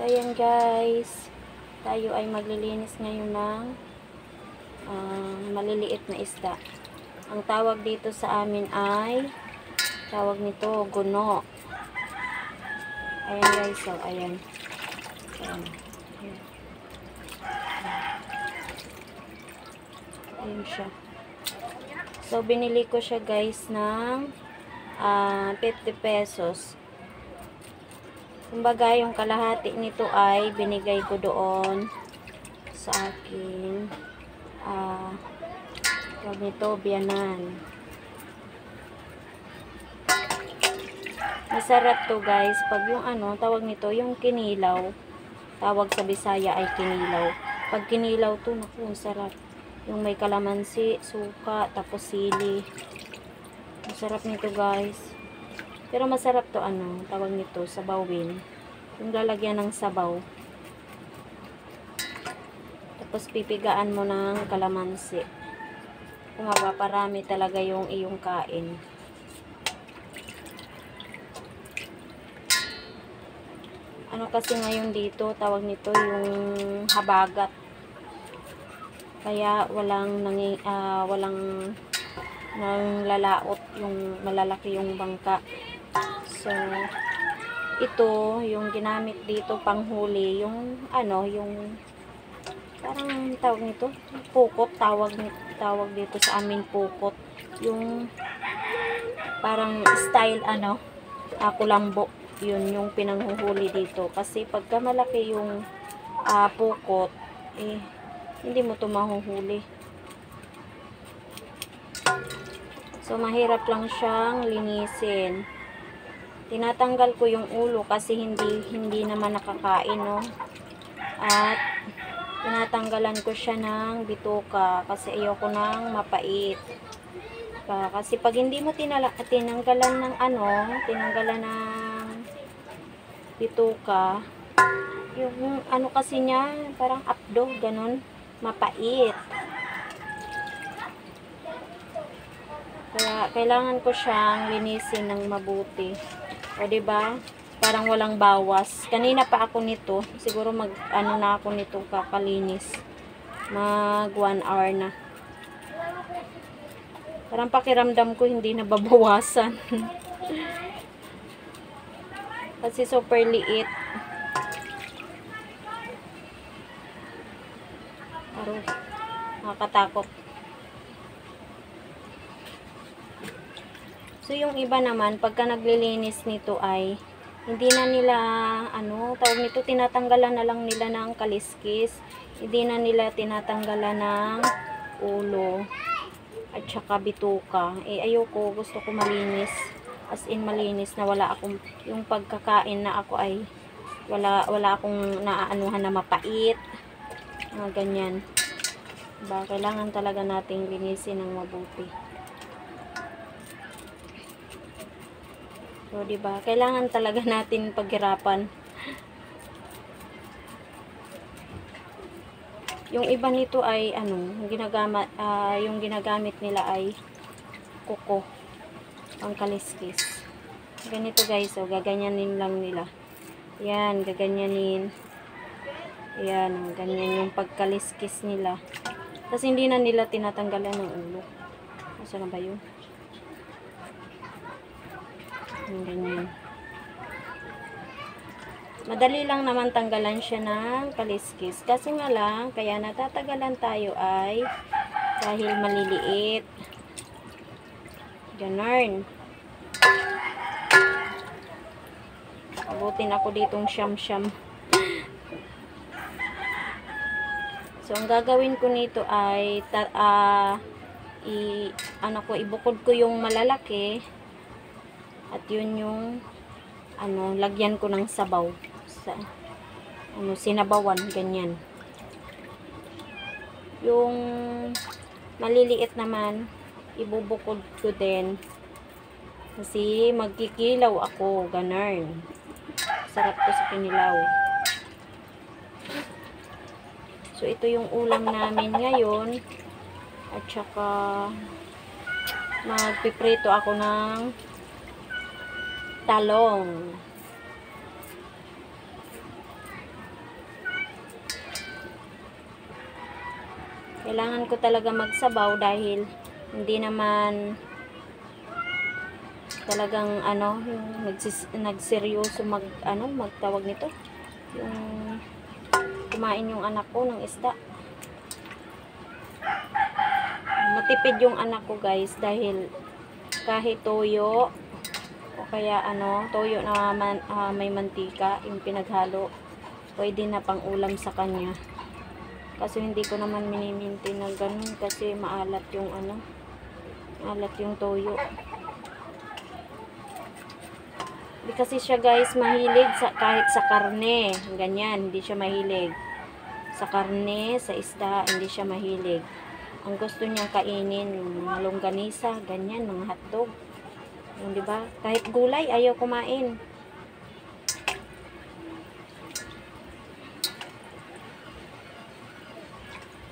So, ayan guys. Tayo ay maglilinis ngayon ng maliliit na isda. Ang tawag dito sa amin ay tawag nito guno. Ayan guys. So, ayan. Ayan. Ayan siya. So, binili ko siya guys ng 50 pesos. Kumbaga, yung kalahati nito ay binigay ko doon sa akin. Tawag nito, biyanan. Masarap to guys. Pag yung tawag nito, yung kinilaw. Tawag sa Bisaya ay kinilaw. Pag kinilaw to, naku, sarap. Yung may kalamansi, suka, tapos sili. Masarap nito guys. Pero masarap to tawag nito, sabawin. Yung lalagyan ng sabaw. Tapos pipigaan mo ng kalamansi. Kung mapaparami talaga yung iyong kain. Ano kasi ngayon dito, tawag nito yung habagat. Kaya walang lalaot, yung malalaki yung bangka. So, ito, yung ginamit dito panghuli, yung yung parang tawag nito, pukot, tawag dito sa amin pukot. Yung parang style kulambo. Yun yung pinanghuhuli dito. Kasi pagka malaki yung pukot, hindi mo ito mahuhuli. So, mahirap lang siyang linisin. Tinatanggal ko yung ulo kasi hindi naman nakakain, no? At tinatanggalan ko siya ng bituka kasi ayoko nang mapait. Kasi pag hindi mo tinanggalan ng bituka, yung kasi niya, parang apdo, ganun, mapait. Kaya kailangan ko siyang linisin ng mabuti. O diba? Parang walang bawas. Kanina pa ako nito. Siguro na ako nito kakalinis. Mag 1 hour na. Parang pakiramdam ko hindi na babawasan. Kasi super liit. Aros. Nakakatakot. So, yung iba naman, pagka naglilinis nito ay, hindi na nila, tawag nito, tinatanggalan na lang nila ng kaliskis. Hindi na nila tinatanggalan ng ulo. At saka bituka. Ayoko, gusto ko malinis. As in, malinis na wala akong, yung pagkakain na ako ay, wala akong naaanuhan na mapait. Ganyan. Diba? Kailangan talaga nating linisin ng mabuti. So, diba? Kailangan talaga natin paghirapan. Yung iba nito ay, yung ginagamit nila ay kuko. Ang kaliskis. Ganito guys, so, gaganyanin lang nila. Yan, gaganyanin. Yan, ganyan yung pagkaliskis nila. Kasi hindi na nila tinatanggalan ng ulo. Asa na ba yun? Ganyan. Madali lang naman tanggalan siya ng kaliskis. Kasi nga lang, kaya natatagalan tayo ay dahil maliliit. Ganun. Abutin ako ditong siyam-siyam. So, ang gagawin ko nito ay ibukod ko yung malalaki. At yun yung lagyan ko ng sabaw sa sinabawan, ganyan. Yung maliliit naman ibubukod ko din kasi magkikilaw ako, ganun. Sarap ko sa kinilaw. So ito yung ulam namin ngayon at saka magpiprito ako ng talong. Kailangan ko talaga magsabaw dahil hindi naman talagang ano, yung nagseryoso magtawag nito. Yung kumain yung anak ko ng isda. Matipid yung anak ko guys dahil kahit toyo o kaya toyo na may mantika yung pinaghalo, pwede na pang ulam sa kanya. Kasi hindi ko naman minimintin na ganun kasi maalat yung maalat yung toyo. Hindi kasi siya guys mahilig kahit sa karne, ganyan, hindi siya mahilig. Sa karne, sa isda, hindi siya mahilig. Ang gusto niyang kainin, yung mga longganisa, ganyan, mga hotdog. Yung, diba? Kahit gulay, ayaw kumain.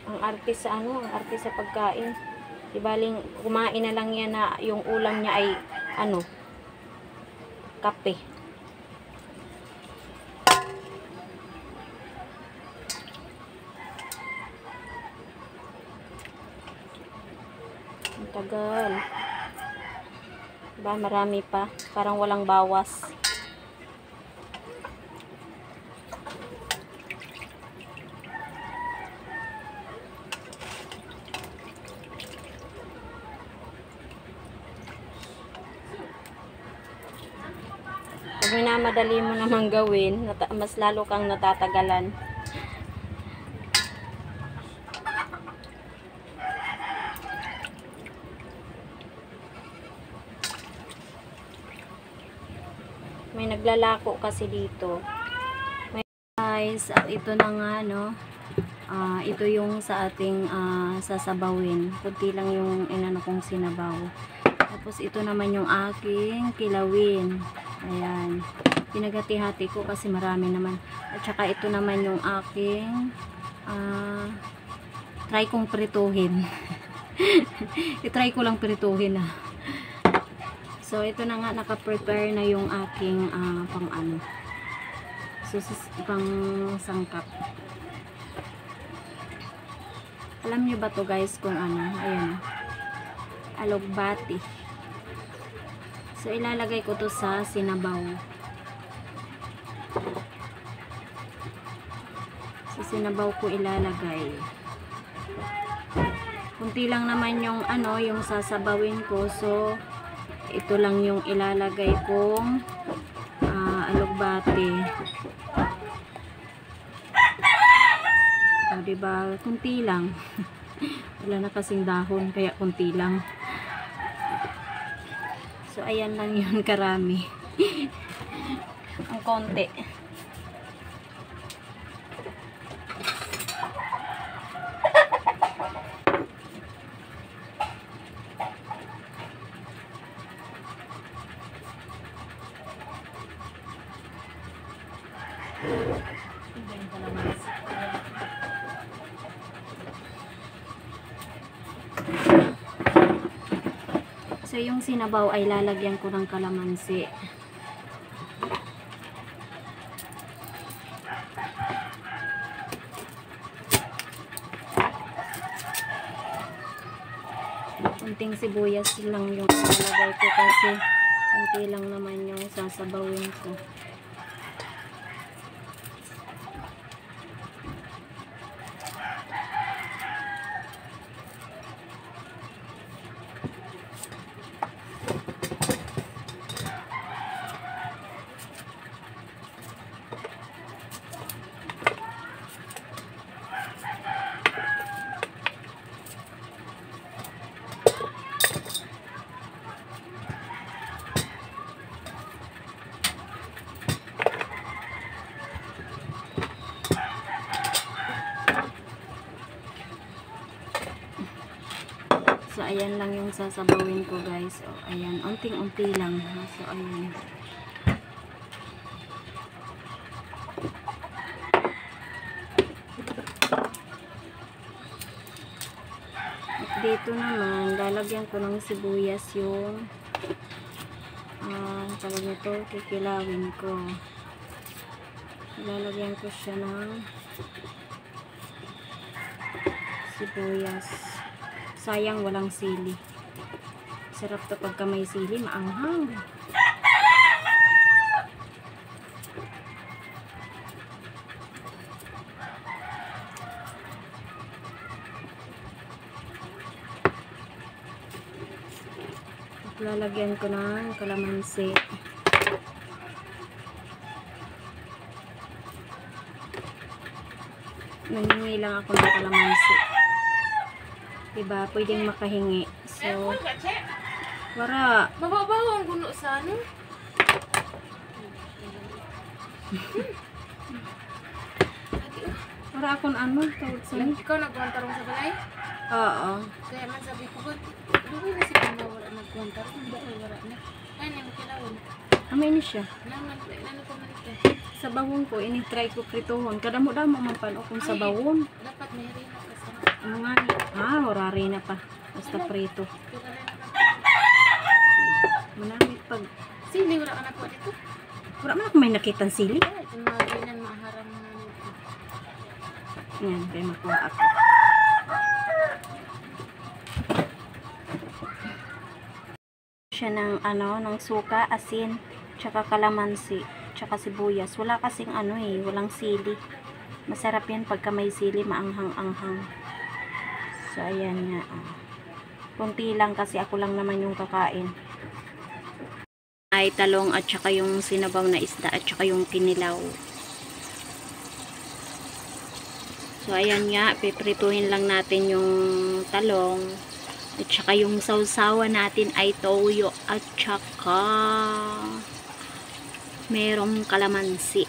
Ang arte sa ang arte sa pagkain. Diba, kumain na lang yan na yung ulam niya ay kape. Ang tagal. Diba, marami pa. Parang walang bawas. Pag minamadali mo naman gawin, mas lalo kang natatagalan. May naglalako kasi dito. Guys, at ito na nga ito yung sa ating sasabawin. Kunti lang yung inano kong sinabaw. Tapos ito naman yung aking kilawin. Ayan. Pinagati-hati ko kasi marami naman. At saka ito naman yung aking try kong prituhin. I-try ko lang prituhin So ito na nga, naka-prepare na yung aking pang sangkap. Alam niyo ba to guys kung ayan, alugbati. So ilalagay ko to sa sinabaw. Sa sinabaw ko ilalagay. Kunti lang naman yung yung sasabawin ko. So ito lang yung ilalagay kong alugbati. Diba? Kunti lang. Wala na kasing dahon kaya kunti lang. So ayan lang yun karami. Ang konti. So yung sinabaw ay lalagyan ko ng kalamansi. Kunting sibuyas lang yung ilalagay ko kasi kunti lang naman yung sasabawin ko. So ayan lang yung sasabawin ko guys. O ayan, unting-unti lang. So ayan. At dito naman, lalagyan ko ng sibuyas yung tawag nito, kikilawin ko. Lalagyan ko siya ng sibuyas. Sayang walang sili. Sarap to pagka may sili, maanghang. Lalagyan ko ng kalamansi. Nangingi lang ako ng kalamansi. Diba? Pwedeng makahingi. So, wala. Mababaw ang guno sa ano? Wala akong ano. Tawag sa ni. Ikaw nagwantarong sa balay? Oo. Kaya man sabi ko, doon na si Pamba wala nagwantarong. Wala na. Ay, na mo kilawin. Amay ni siya. Naman ko man ito. Sa bawon ko, ini-try ko prituhon. Kadamo-damo man pano kung sa bawon. Dapat may harina ka sa Ano nga ni? Wala na pa. Basta prito. Manamit pag... Sili, wala ka nakuha dito. Wala man ako may nakitang sili. Ay, yung mga ginan, maharang na nito. Yan, kaya makuha ako. Siya ng ano, ng suka, asin, tsaka kalamansi, tsaka sibuyas. Wala kasing ano walang sili. Masarap yan pagka may sili, maanghang-anghang. So, ayan nga. Kunti lang kasi ako lang naman yung kakain. Ay talong at tsaka yung sinabaw na isda at tsaka yung kinilaw. So, ayan nga, piprituhin lang natin yung talong. At saka yung sausawa natin ay toyo at saka merong kalamansi.